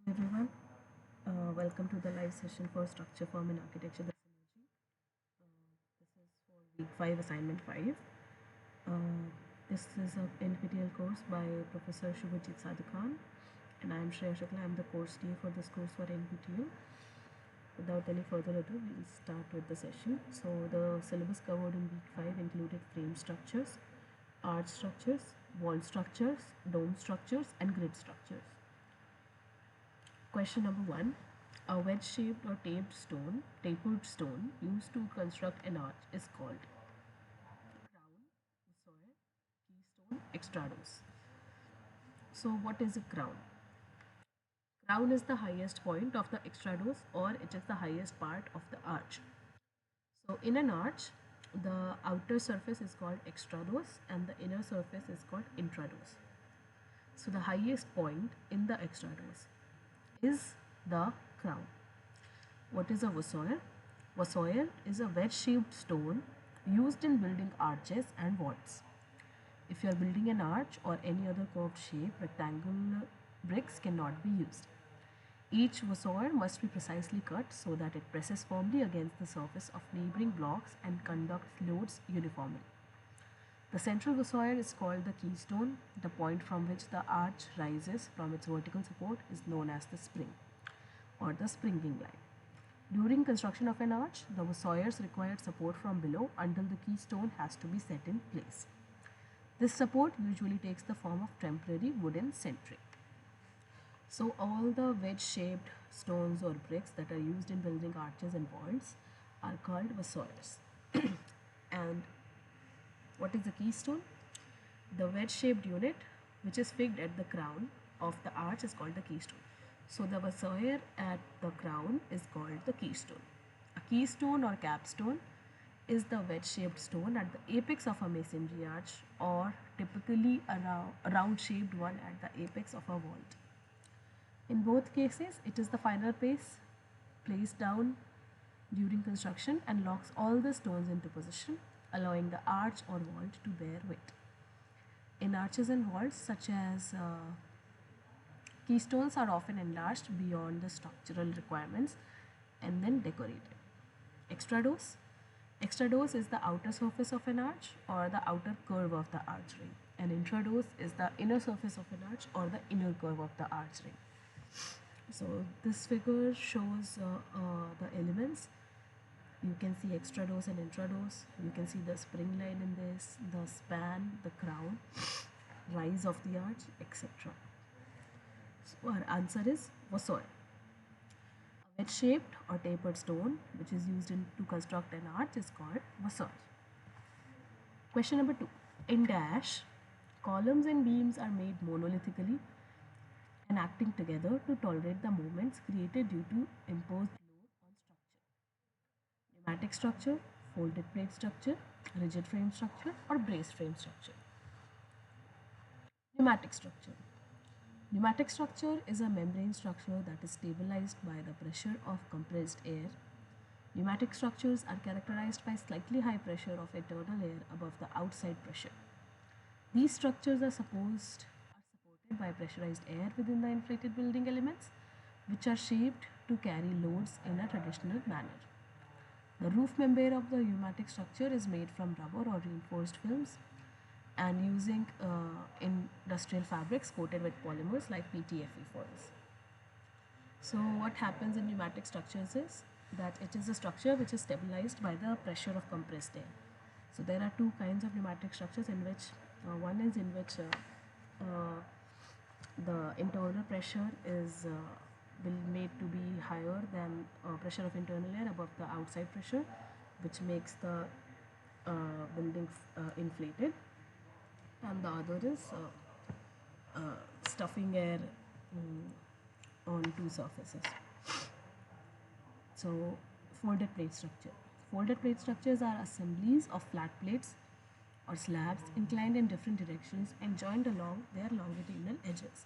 Everyone, welcome to the live session for Structure Form in Architecture that's emerging. This is for week 5, assignment 5. Uh, this is a NPTEL course by Professor Shubhajit Sadhukan, and I am Shreya Shukla. I am the course TA for this course for NPTEL. Without any further ado, we'll start with the session. So the syllabus covered in week 5 included frame structures, arch structures, wall structures, dome structures, and grid structures. Question number 1. A wedge-shaped or tapered stone used to construct an arch is called crown, soil, keystone, extrados. So what is a crown? Crown is the highest point of the extrados, or it is the highest part of the arch. So in an arch, the outer surface is called extrados and the inner surface is called intrados. So the highest point in the extrados is the crown. What is a voussoir? Voussoir is a wedge-shaped stone used in building arches and walls. If you are building an arch or any other curved shape, rectangular bricks cannot be used. Each voussoir must be precisely cut so that it presses firmly against the surface of neighboring blocks and conducts loads uniformly. The central voussoir is called the keystone. The point from which the arch rises from its vertical support is known as the spring or the springing line. During construction of an arch, the voussoirs required support from below until the keystone has to be set in place. This support usually takes the form of temporary wooden sentry. So all the wedge-shaped stones or bricks that are used in building arches and walls are called voussoirs. And what is the keystone? The wedge-shaped unit which is fixed at the crown of the arch is called the keystone. So the voussoir at the crown is called the keystone. A keystone or capstone is the wedge-shaped stone at the apex of a masonry arch, or typically a round-shaped one at the apex of a vault. In both cases, it is the final piece placed down during construction and locks all the stones into position, allowing the arch or vault to bear weight. In arches and vaults, such as keystones are often enlarged beyond the structural requirements and then decorated. Extrados. Extrados is the outer surface of an arch or the outer curve of the arch ring, and intrados is the inner surface of an arch or the inner curve of the arch ring. So this figure shows the elements. You can see extrados and intrados. You can see the spring line in this, the span, the crown, rise of the arch, etc. So our answer is voussoir. A wedge-shaped or tapered stone which is used to construct an arch is called voussoir. Question number 2. In dash, columns and beams are made monolithically and acting together to tolerate the moments created due to imposed load on structure. Pneumatic structure, folded plate structure, rigid frame structure, or braced frame structure. Pneumatic structure. Pneumatic structure is a membrane structure that is stabilized by the pressure of compressed air. Pneumatic structures are characterized by slightly high pressure of internal air above the outside pressure. These structures are supported by pressurized air within the inflated building elements, which are shaped to carry loads in a traditional manner. The roof membrane of the pneumatic structure is made from rubber or reinforced films and using industrial fabrics coated with polymers like PTFE foils. So what happens in pneumatic structures is that it is a structure which is stabilized by the pressure of compressed air. So there are two kinds of pneumatic structures in which one is in which the internal pressure is made to be higher than pressure of internal air above the outside pressure, which makes the building inflated, and the other is stuffing air on two surfaces. So folded plate structure. Folded plate structures are assemblies of flat plates or slabs inclined in different directions and joined along their longitudinal edges.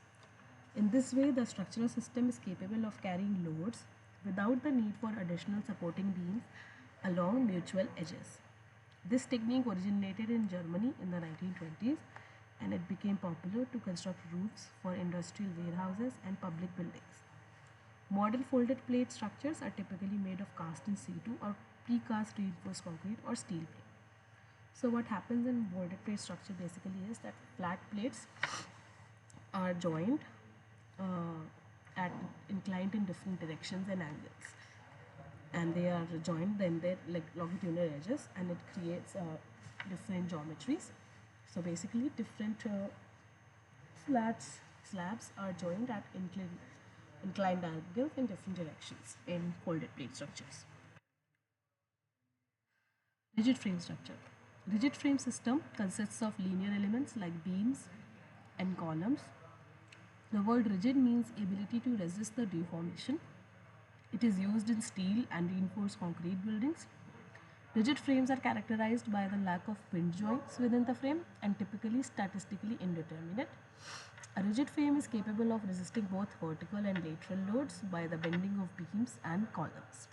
In this way, the structural system is capable of carrying loads without the need for additional supporting beams along mutual edges. This technique originated in Germany in the 1920s, and it became popular to construct roofs for industrial warehouses and public buildings. Modern folded plate structures are typically made of cast in situ or precast reinforced concrete or steel frame. So what happens in molded plate structure basically is that flat plates are joined uh, at inclined in different directions and angles, and they are joined then they're like longitudinal edges, and it creates different geometries. So basically different slabs are joined at inclined angles in different directions in folded plate structures. Rigid frame structure. Rigid frame system consists of linear elements like beams and columns. The word rigid means ability to resist the deformation. It is used in steel and reinforced concrete buildings. Rigid frames are characterized by the lack of pinch joints within the frame and typically statistically indeterminate. A rigid frame is capable of resisting both vertical and lateral loads by the bending of beams and columns.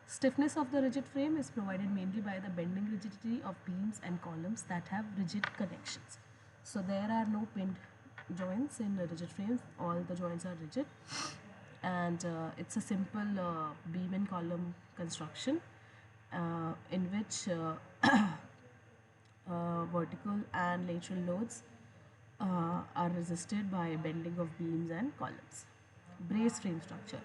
Stiffness of the rigid frame is provided mainly by the bending rigidity of beams and columns that have rigid connections. So there are no pinned joints in rigid frames, all the joints are rigid, and it's a simple beam and column construction in which vertical and lateral loads are resisted by bending of beams and columns. Brace frame structure.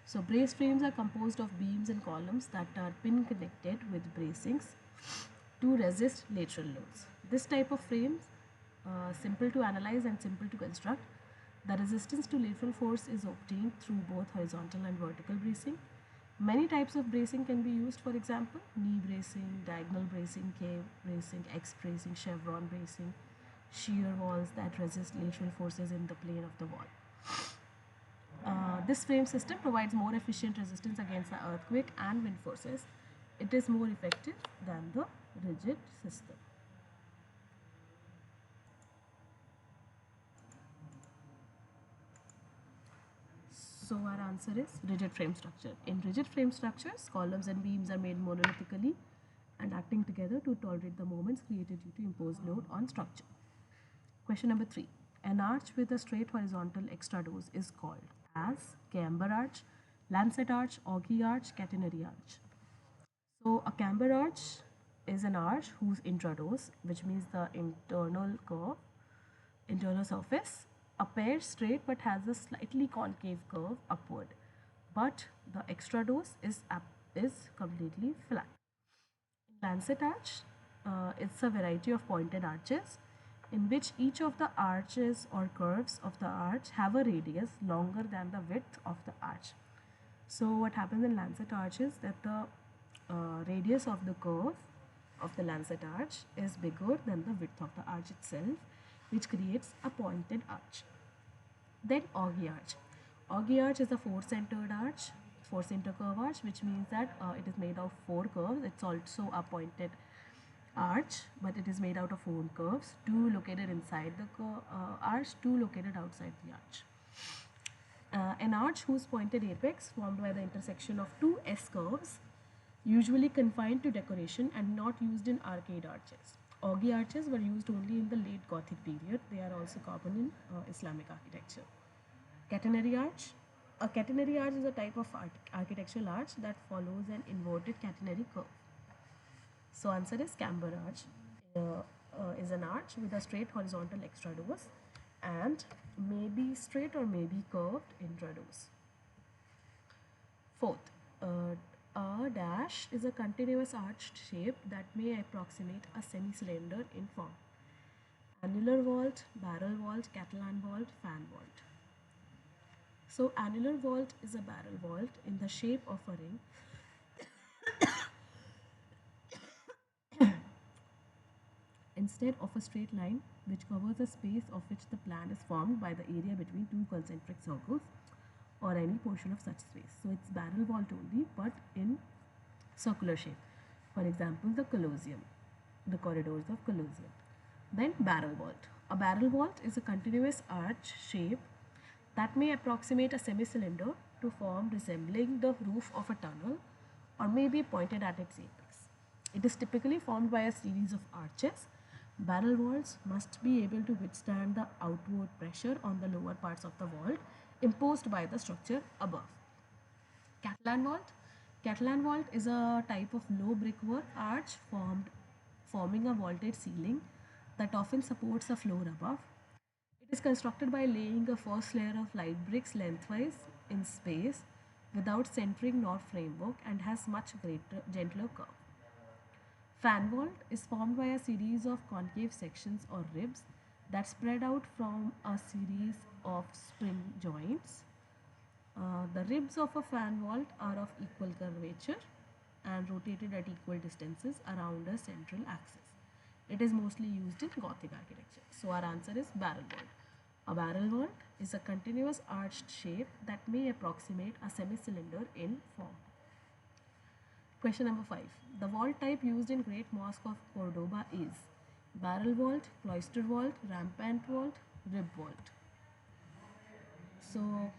So brace frames are composed of beams and columns that are pin connected with bracings to resist lateral loads. This type of frames simple to analyze and simple to construct. The resistance to lateral force is obtained through both horizontal and vertical bracing. Many types of bracing can be used, for example, knee bracing, diagonal bracing, K bracing, X bracing, chevron bracing, shear walls that resist lateral forces in the plane of the wall. This frame system provides more efficient resistance against the earthquake and wind forces. It is more effective than the rigid system. So our answer is rigid frame structure. In rigid frame structures, columns and beams are made monolithically and acting together to tolerate the moments created due to imposed load on structure. Question number 3. An arch with a straight horizontal extradose is called as camber arch, lancet arch, augie arch, catenary arch. So a camber arch is an arch whose intradose, which means the internal surface, appears straight but has a slightly concave curve upward, but the extradose is completely flat. Lancet arch, it's a variety of pointed arches in which each of the arches or curves of the arch have a radius longer than the width of the arch. So what happens in lancet arch is that the radius of the curve of the lancet arch is bigger than the width of the arch itself, which creates a pointed arch. Then augie arch. Augie arch is a four-centered arch, four-center curve arch, which means that it is made of four curves. It's also a pointed arch, but it is made out of four curves, two located inside the arch, two located outside the arch. An arch whose pointed apex formed by the intersection of two S curves, usually confined to decoration and not used in arcade arches. Augie arches were used only in the late Gothic period. They are also common in Islamic architecture. Catenary arch. A catenary arch is a type of architectural arch that follows an inverted catenary curve. So answer is camber arch. Is an arch with a straight horizontal extradose and may be straight or may be curved intradose. Fourth, a dash is a continuous arched shape that may approximate a semi-cylinder in form. Annular vault, barrel vault, Catalan vault, fan vault. So annular vault is a barrel vault in the shape of a ring instead of a straight line, which covers a space of which the plan is formed by the area between two concentric circles or any portion of such space. So it's barrel vault only, but in circular shape. For example, the Colosseum, the corridors of Colosseum. Then barrel vault. A barrel vault is a continuous arch shape that may approximate a semi-cylinder to form resembling the roof of a tunnel or may be pointed at its apex. It is typically formed by a series of arches. Barrel vaults must be able to withstand the outward pressure on the lower parts of the vault imposed by the structure above. Catalan vault. Catalan vault is a type of low brickwork arch forming a vaulted ceiling that often supports a floor above. It is constructed by laying a first layer of light bricks lengthwise in space without centering nor framework and has much greater gentler curve. Fan vault is formed by a series of concave sections or ribs that spread out from a series of spring joints. The ribs of a fan vault are of equal curvature and rotated at equal distances around a central axis. It is mostly used in Gothic architecture. So our answer is barrel vault. A barrel vault is a continuous arched shape that may approximate a semi-cylinder in form. Question number 5. The vault type used in Great Mosque of Cordoba is barrel vault, cloister vault, rampant vault, rib vault. So,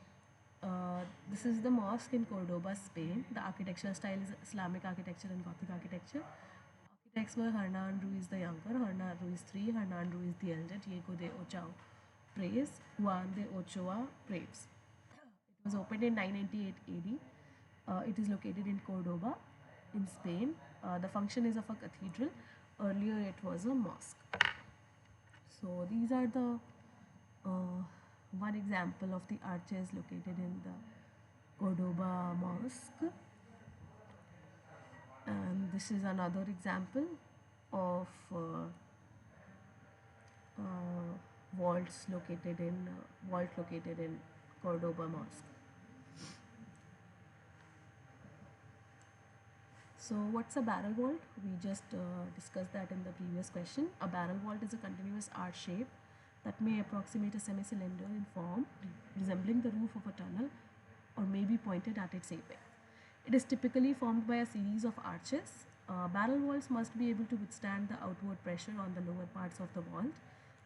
this is the mosque in Cordoba, Spain. The architectural style is Islamic architecture and Gothic architecture. Architects were Hernan Ruiz the Younger, Hernan Ruiz III, Hernan Ruiz the Elder, Diego de Ochoa Praise, Juan de Ochoa Praves. It was opened in 998 AD. It is located in Cordoba, in Spain. The function is of a cathedral. Earlier, it was a mosque. So these are the one example of the arches located in the Cordoba Mosque, and this is another example of vault located in Cordoba Mosque. So what's a barrel vault? We just discussed that in the previous question. A barrel vault is a continuous arch shape that may approximate a semi-cylinder in form, resembling the roof of a tunnel, or may be pointed at its apex. It is typically formed by a series of arches. Barrel vaults must be able to withstand the outward pressure on the lower parts of the vault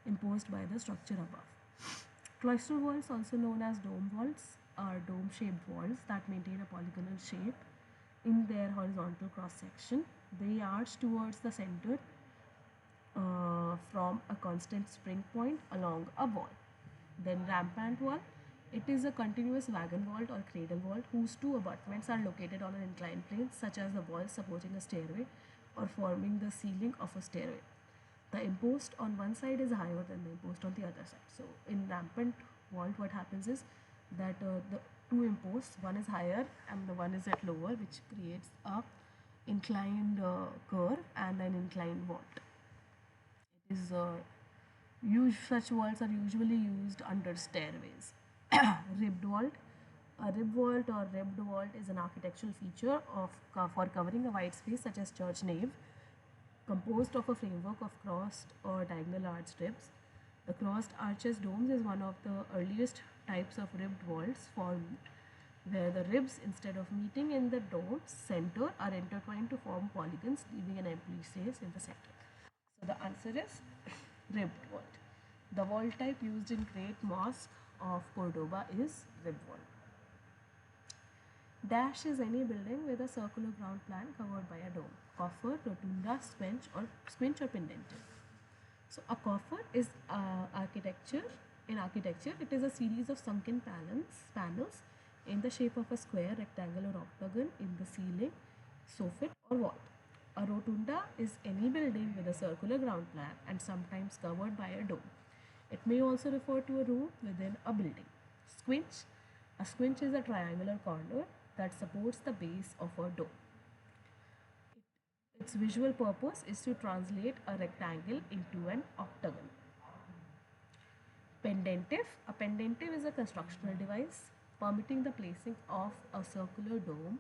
imposed by the structure above. Cloister vaults, also known as dome vaults, are dome-shaped vaults that maintain a polygonal shape in their horizontal cross section. They arch towards the center from a constant spring point along a wall. Then rampant wall. It is a continuous wagon vault or cradle vault whose two abutments are located on an inclined plane, such as the wall supporting a stairway or forming the ceiling of a stairway. The impost on one side is higher than the impost on the other side. So in rampant vault, what happens is that the two imposts, one is higher and the one is at lower, which creates a inclined curve and an inclined vault. It is such vaults are usually used under stairways. Ribbed vault. A rib vault or ribbed vault is an architectural feature for covering a wide space such as church nave, composed of a framework of crossed or diagonal arched ribs. The crossed arches domes is one of the earliest types of ribbed vaults formed, where the ribs, instead of meeting in the dome's center, are intertwined to form polygons, leaving an empty space in the center. So the answer is ribbed vault. The vault type used in Great Mosque of Cordoba is rib vault. Dash is any building with a circular ground plan covered by a dome. Coffer, rotunda, squinch or pendentive. So a coffer is architecture. In architecture, it is a series of sunken panels in the shape of a square, rectangle or octagon in the ceiling, soffit or vault. A rotunda is any building with a circular ground plan and sometimes covered by a dome. It may also refer to a room within a building. Squinch. A squinch is a triangular corner that supports the base of a dome. Its visual purpose is to translate a rectangle into an octagon. Pendentive. A pendentive is a constructional device permitting the placing of a circular dome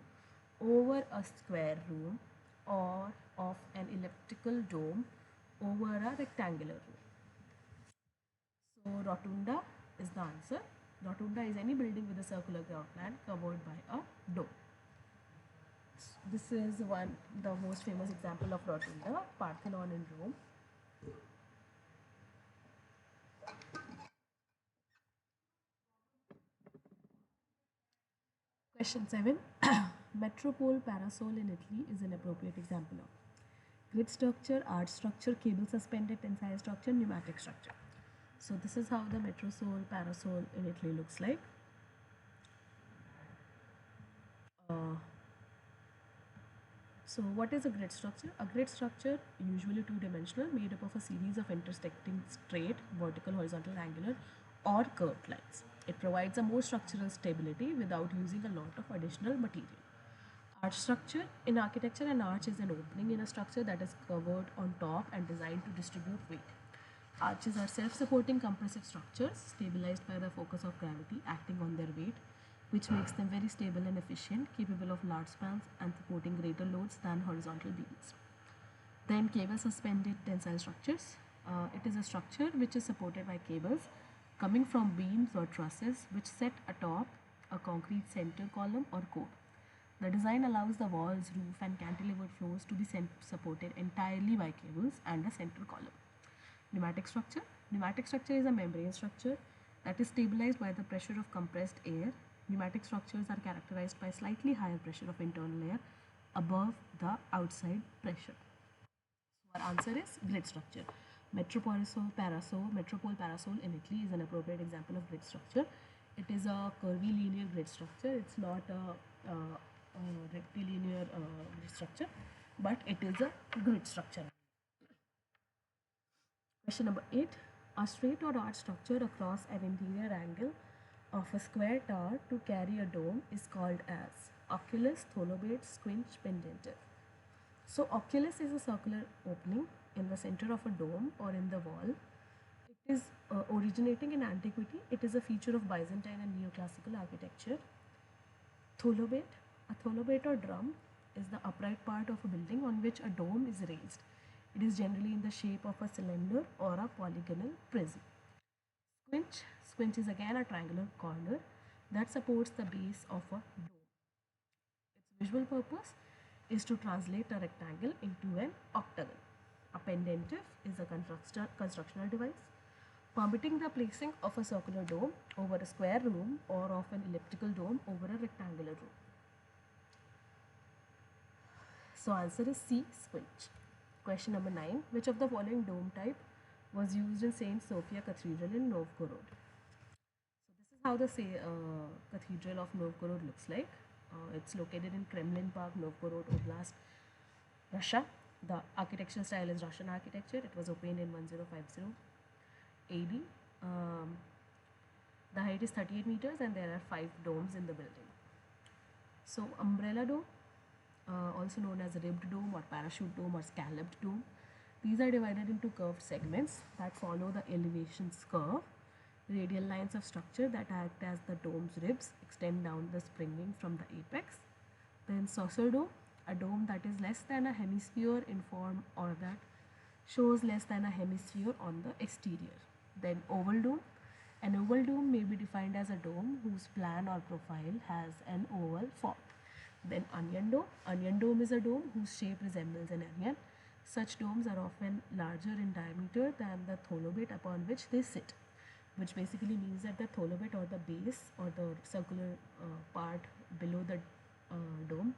over a square room or of an elliptical dome over a rectangular room. So rotunda is the answer. Rotunda is any building with a circular ground plan covered by a dome. This is the most famous example of rotunda, Parthenon in Rome. Question 7. Metropole parasol in Italy is an appropriate example of grid structure, arch structure, cable suspended, tensile structure, pneumatic structure. So this is how the metropole parasol in Italy looks like. So what is a grid structure? A grid structure, usually two-dimensional, made up of a series of intersecting straight, vertical, horizontal, angular, or curved lines. It provides a more structural stability without using a lot of additional material. Arch structure. In architecture, an arch is an opening in a structure that is covered on top and designed to distribute weight. Arches are self-supporting compressive structures stabilized by the focus of gravity acting on their weight, which makes them very stable and efficient, capable of large spans and supporting greater loads than horizontal beams. Then cable suspended tensile structures. It is a structure which is supported by cables coming from beams or trusses which set atop a concrete center column or core. The design allows the walls, roof and cantilevered floors to be supported entirely by cables and a center column. Pneumatic structure. Pneumatic structure is a membrane structure that is stabilized by the pressure of compressed air. Pneumatic structures are characterized by slightly higher pressure of internal air above the outside pressure. So our answer is grid structure. Metropole parasol in Italy is an appropriate example of grid structure. It is a curvy linear grid structure. It's not a rectilinear grid structure, but it is a grid structure. Question number 8. A straight or arch structure across an interior angle of a square tower to carry a dome is called as oculus, tholobate, squinch, pendentive. So oculus is a circular opening in the center of a dome or in the wall. It is originating in antiquity. It is a feature of Byzantine and neoclassical architecture. Tholobate. A tholobate or drum is the upright part of a building on which a dome is raised. It is generally in the shape of a cylinder or a polygonal prism. Squinch. Squinch is again a triangular corner that supports the base of a dome. Its visual purpose is to translate a rectangle into an octagon. A pendentive is a constructional device permitting the placing of a circular dome over a square room or of an elliptical dome over a rectangular room. So answer is C, squinch. Question number 9. Which of the following dome type was used in Saint Sophia Cathedral in Novgorod? So this is how the Cathedral of Novgorod looks like. It's located in Kremlin Park, Novgorod Oblast, Russia. The architectural style is Russian architecture. It was opened in 1050 AD. The height is 38 meters and there are 5 domes in the building. So umbrella dome, also known as ribbed dome or parachute dome or scalloped dome. These are divided into curved segments that follow the elevation's curve. Radial lines of structure that act as the dome's ribs extend down the springing from the apex. Then saucer dome, a dome that is less than a hemisphere in form or that shows less than a hemisphere on the exterior. Then oval dome. An oval dome may be defined as a dome whose plan or profile has an oval form. Then onion dome. Onion dome is a dome whose shape resembles an onion. Such domes are often larger in diameter than the tholobate upon which they sit, which basically means that the tholobate or the base or the circular part below the dome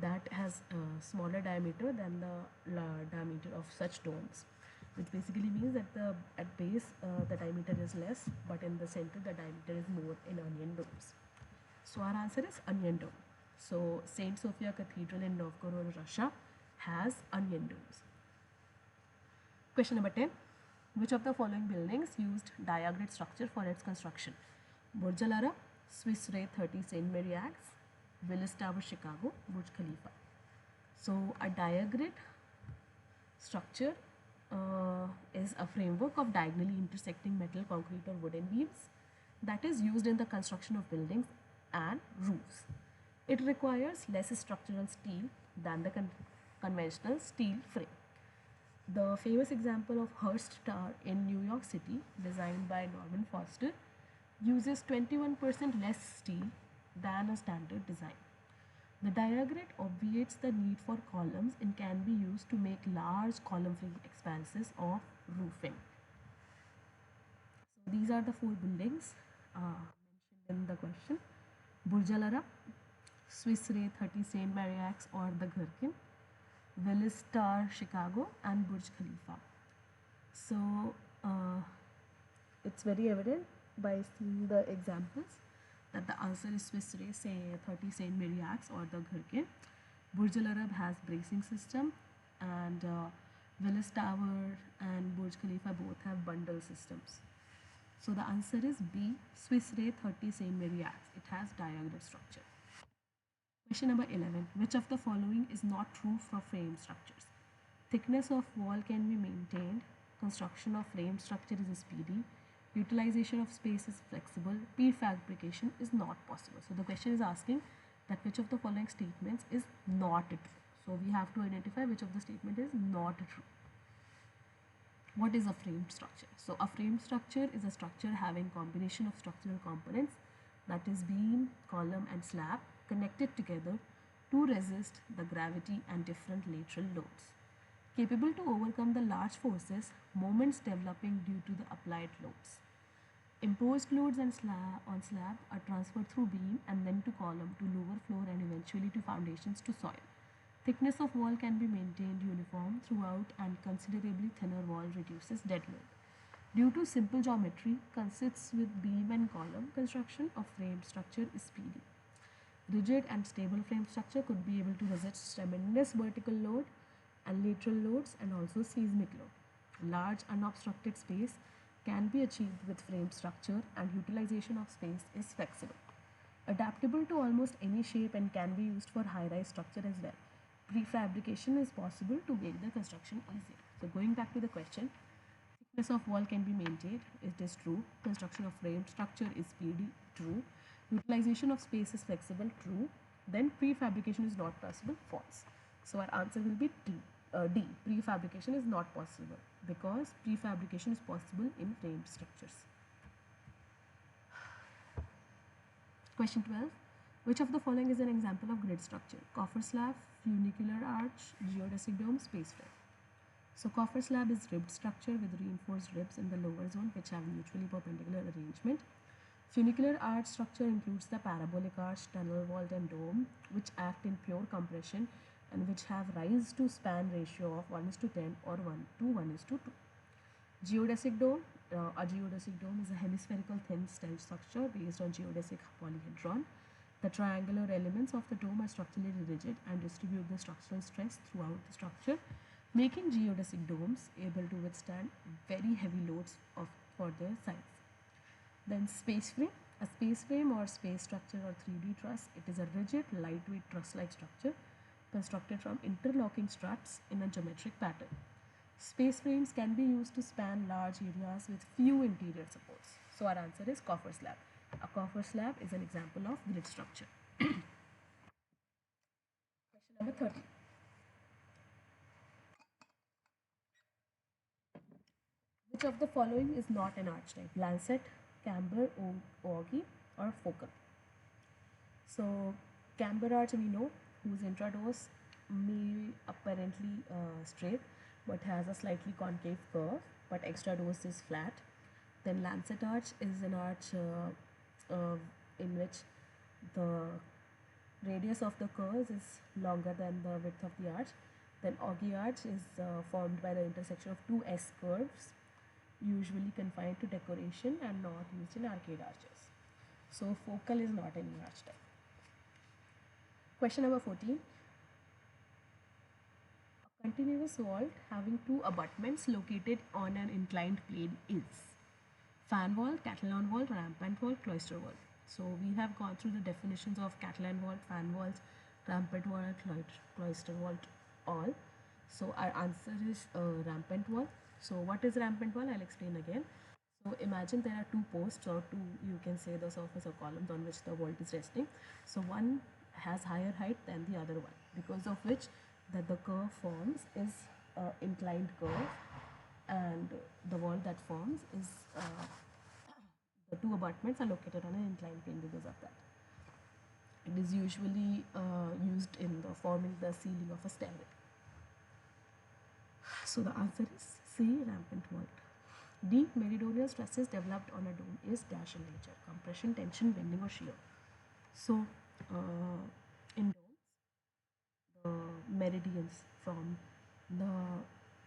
that has a smaller diameter than the diameter of such domes, which basically means that at base the diameter is less, but in the center the diameter is more in onion domes. So our answer is onion dome. So Saint Sophia Cathedral in Novgorod, Russia has onion domes. Question number 10. Which of the following buildings used diagrid structure for its construction? Burj Al Arab, Swiss Re 30 St. Mary Axe, Willis Tower, Chicago, Burj Khalifa. So a diagrid structure is a framework of diagonally intersecting metal, concrete or wooden beams that is used in the construction of buildings and roofs. It requires less structural steel than the conventional steel frame. The famous example of Hearst Tower in New York City, designed by Norman Foster, uses 21% less steel than a standard design. The diagrid obviates the need for columns and can be used to make large column-free expanses of roofing. So these are the 4 buildings mentioned in the question. Burj Al Arab, Swiss Re 30 St. Mary Axe or the Gherkin, Willis Tower, Chicago and Burj Khalifa. So it's very evident by seeing the examples that the answer is Swiss Re, say 30 Saint Miriax or the Ghurke. Burj Al Arab has bracing system, and Willis Tower and Burj Khalifa both have bundle systems. So the answer is B, Swiss Re 30 Saint Miriax. It has diagonal structure. Question number 11. Which of the following is not true for frame structures? Thickness of wall can be maintained. Construction of frame structure is speedy. Utilization of space is flexible. Prefabrication is not possible. So the question is asking that which of the following statements is not true. So we have to identify which of the statement is not true. What is a frame structure? So a frame structure is a structure having combination of structural components, that is beam, column and slab, connected together to resist the gravity and different lateral loads. Capable to overcome the large forces, moments developing due to the applied loads. Imposed loads on slab are transferred through beam and then to column to lower floor and eventually to foundations to soil. Thickness of wall can be maintained uniform throughout, and considerably thinner wall reduces dead load. Due to simple geometry, consists with beam and column, construction of frame structure is speedy. Rigid and stable frame structure could be able to resist tremendous vertical load and lateral loads and also seismic load. Large unobstructed space can be achieved with frame structure, and utilization of space is flexible. Adaptable to almost any shape and can be used for high-rise structure as well. Prefabrication is possible to make the construction easier. So going back to the question, thickness of wall can be maintained, it is true. Construction of frame structure is speedy, true. Utilization of space is flexible, true. Then prefabrication is not possible, false. So our answer will be D. Prefabrication is not possible because prefabrication is possible in frame structures. Question 12. Which of the following is an example of grid structure? Coffer slab, funicular arch, geodesic dome, space frame. So coffer slab is ribbed structure with reinforced ribs in the lower zone which have mutually perpendicular arrangement. Funicular arch structure includes the parabolic arch, tunnel vault and dome which act in pure compression and which have rise to span ratio of 1:10 or 1:2. Geodesic dome. A geodesic dome is a hemispherical thin steel structure based on geodesic polyhedron. The triangular elements of the dome are structurally rigid and distribute the structural stress throughout the structure, making geodesic domes able to withstand very heavy loads for their size. Then space frame. A space frame or space structure or 3D truss. It is a rigid, lightweight truss-like structure constructed from interlocking struts in a geometric pattern. Space frames can be used to span large areas with few interior supports. So our answer is coffer slab. A coffer slab is an example of grid structure. Question number 30. Which of the following is not an arch type? Lancet, camber, ogee or focal? So camber arch we know, whose intradose may apparently straight but has a slightly concave curve, but extradose is flat. Then lancet arch is an arch in which the radius of the curves is longer than the width of the arch. Then ogee arch is formed by the intersection of two S curves, usually confined to decoration and not used in arcade arches. So focal is not any arch type. Question number 14. A continuous vault having two abutments located on an inclined plane is fan vault, Catalan vault, rampant vault, cloister vault. So we have gone through the definitions of Catalan vault, fan vault, rampant vault, cloister vault, all. So our answer is rampant wall. So what is rampant wall? I'll explain again. So imagine there are two posts or two, you can say, the surface or columns on which the vault is resting. So one has higher height than the other one, because of which that the curve forms is inclined curve, and the wall that forms is the two abutments are located on an inclined plane because of that. It is usually used in the forming the ceiling of a stairway. So the answer is C, rampant vault. D, meridional stresses developed on a dome is dash in nature: compression, tension, bending or shear. So in domes, the meridians from the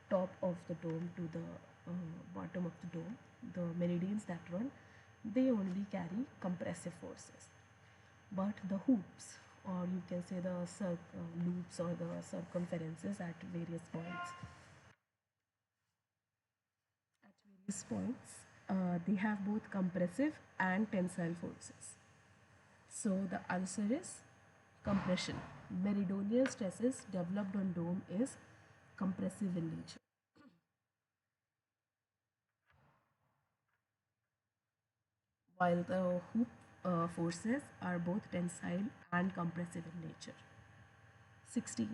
top of the dome to the bottom of the dome, the meridians that run, they only carry compressive forces. but the hoops, or you can say the loops or the circumferences at various points. At various points, they have both compressive and tensile forces. So the answer is compression. Meridional stresses developed on dome is compressive in nature, while the hoop forces are both tensile and compressive in nature. 16.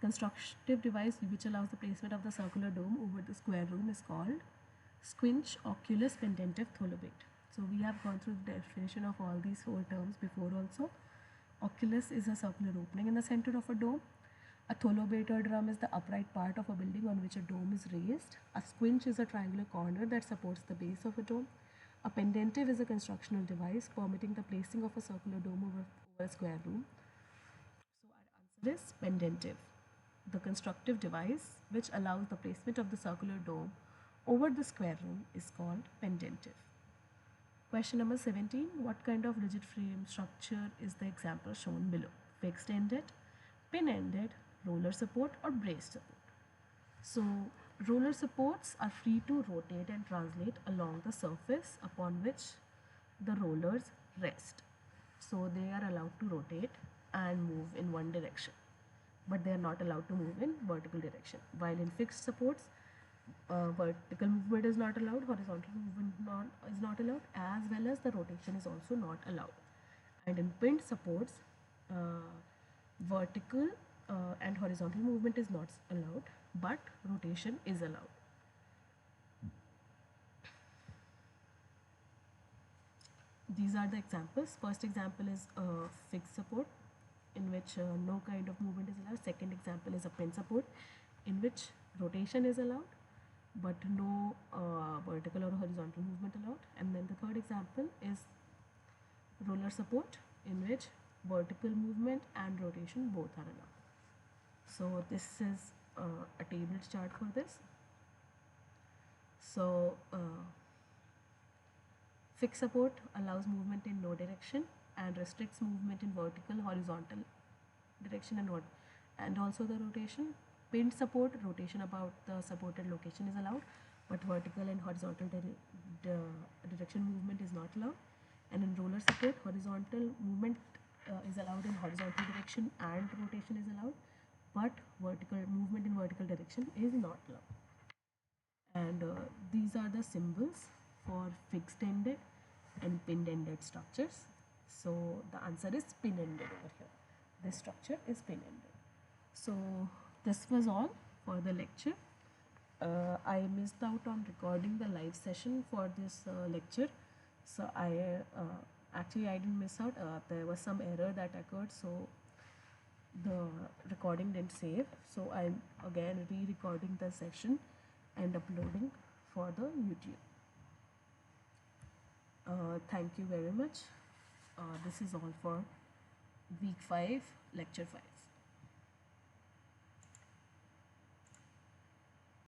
Constructive device which allows the placement of the circular dome over the square room is called squinch, oculus, pendentive, tholobate. So we have gone through the definition of all these four terms before also. Oculus is a circular opening in the center of a dome. A tholobate or drum is the upright part of a building on which a dome is raised. A squinch is a triangular corner that supports the base of a dome. A pendentive is a constructional device permitting the placing of a circular dome over a square room. So our answer is pendentive. The constructive device which allows the placement of the circular dome over the square room is called pendentive. Question number 17. What kind of rigid frame structure is the example shown below? Fixed ended, pin ended, roller support, or braced support? So, roller supports are free to rotate and translate along the surface upon which the rollers rest. So, they are allowed to rotate and move in one direction, but they are not allowed to move in vertical direction. While in fixed supports, vertical movement is not allowed, horizontal movement is not allowed, as well as the rotation is also not allowed. And in pinned supports, uh, vertical and horizontal movement is not allowed, but rotation is allowed. These are the examples. First example is a fixed support in which no kind of movement is allowed. Second example is a pin support in which rotation is allowed but no vertical or horizontal movement allowed. And then the third example is roller support in which vertical movement and rotation both are allowed. So this is a table chart for this. So fixed support allows movement in no direction and restricts movement in vertical, horizontal direction and also the rotation. Pinned support, rotation about the supported location is allowed, but vertical and horizontal direction movement is not allowed. And in roller support, horizontal movement is allowed in horizontal direction and rotation is allowed, but vertical movement in vertical direction is not allowed. And these are the symbols for fixed ended and pinned ended structures. So the answer is pin ended over here. This structure is pin ended. So this was all for the lecture. I missed out on recording the live session for this lecture. So actually I didn't miss out. There was some error that occurred, so the recording didn't save. So I'm again re-recording the session and uploading for the YouTube. Thank you very much. This is all for week 5, lecture 5.